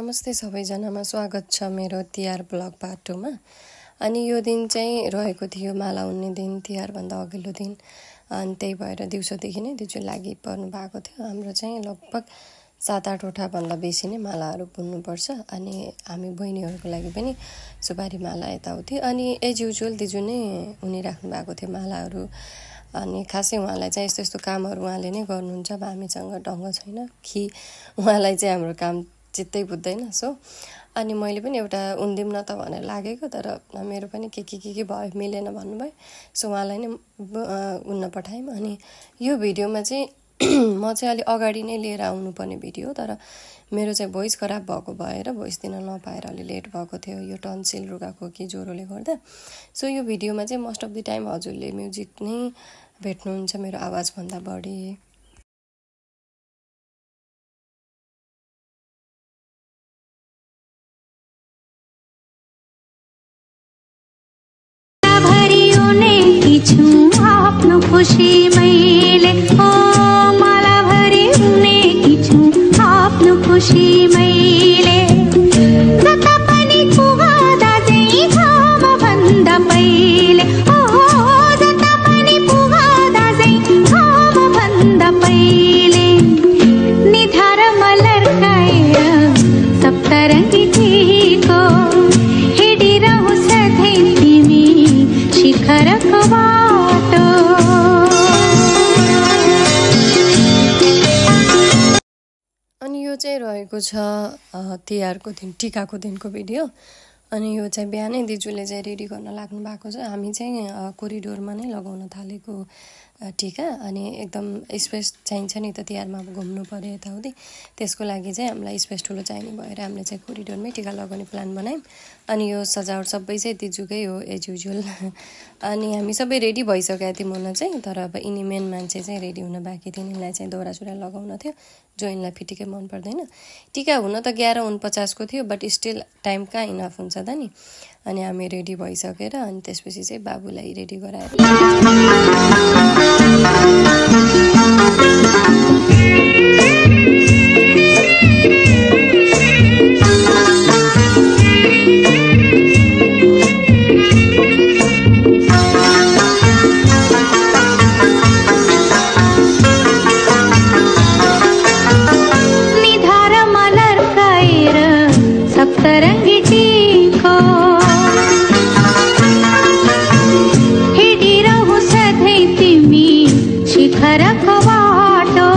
नमस्ते सबैजनामा स्वागत छ मेरो तिहार ब्लग पार्ट 2 मा। अनि यो दिन चाहिँ रहेको थियो माला उन्ने दिन, तिहार भन्दा अघिल्लो दिन। अनि त्यही भएर दिउँसोदेखि नै दिजु लागि पर्नु भएको थियो। हाम्रो चाहिँ लगभग 7-8 वटा भन्दा बेसी नै मालाहरू बुन्नु पर्छ। अनि हामी बहिनीहरूको लागि पनि सुपारी माला यताउति। अनि एज युजुअल दिजु नै उनिराख्नु भएको थियो मालाहरू। अनि खासै उहाँलाई चाहिँ यस्तो यस्तो कामहरू उहाँले नै गर्नुहुन्छ। अब हामीसँग ढङ्ग छैन कि उहाँलाई चाहिँ हाम्रो काम चित्तै बुझ्दैन। सो अनि मैले पनि एउटा उन्दिम न त भनेर लागेको, तर मेरो पनि के भयो मिलेन भन्नुभयो। सो उहाँलाई नै उन्न पठायौँ। अनि यो भिडियोमा चाहिँ म चाहिँ अलि अगाडि नै लिएर आउनुपर्ने भिडियो, तर मेरो चाहिँ भोइस खराब भएको भएर भोइस दिन नपाएर अलि लेट भएको थियो, यो टन्सिल रुगाको कि ज्वरोले गर्दा। सो यो भिडियोमा चाहिँ मोस्ट अफ द टाइम हजुरले म्युजिक नै भेट्नुहुन्छ मेरो आवाजभन्दा बढी। आफ्नो खुशी मैले माला भरि उनेकी छु आफ्नो खुसी मैले जता पनि पुगादा चाहिँ घाम भन्दा पहिले जता पनि पुगादा चाहिँ घाम भन्दा पहिले निधार मलर्काएर सप्तरङ्गी टीको हिँडिरहु सधैँ तिमी शिखरको अनि यो चाहिँ रहेको छ तिहारको दिन, टिकाको दिनको भिडियो। अनि यो चाहिँ बिहानै दिजुले चाहिँ रेडी गर्न लाग्नु भएको छ। हामी चाहिँ कोरिडोरमा नै लगाउन थालेको टिका। अनि एकदम स्पेस चाहिन्छ नि त, तिहारमा अब घुम्नु पर्यो यताउति, त्यसको लागि चाहिँ हामीलाई स्पेस ठुलो चाहिने भएर हामीले चाहिँ कोरिडोरमै टिका लगाउने प्लान बनायौँ। अनि यो सजावट सबै चाहिँ दिजुकै हो एज युजुअल। अनि हामी सबै रेडी भइसकेका थियौँ हुन चाहिँ, तर अब यिनी मेन मान्छे चाहिँ रेडी हुन बाँकी थियो। यिनीलाई चाहिँ दौरा सुरा लगाउन थियो, जो यिनलाई फिटिकै मन पर्दैन। टिका हुन त 11:49 को थियो, बट स्टिल टाइम कहाँ इनफ हुन्छ त नि। अनि हामी रेडी भइसकेर अनि त्यसपछि चाहिँ बाबुलाई रेडी गराएर सप्तरङ्गी टीको हिँडिरहु सधैँ तिमी शिखरको बाटो।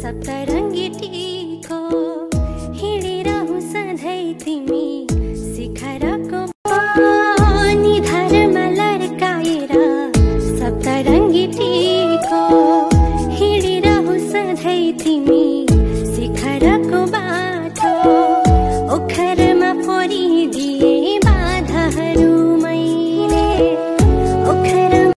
सप्तरंग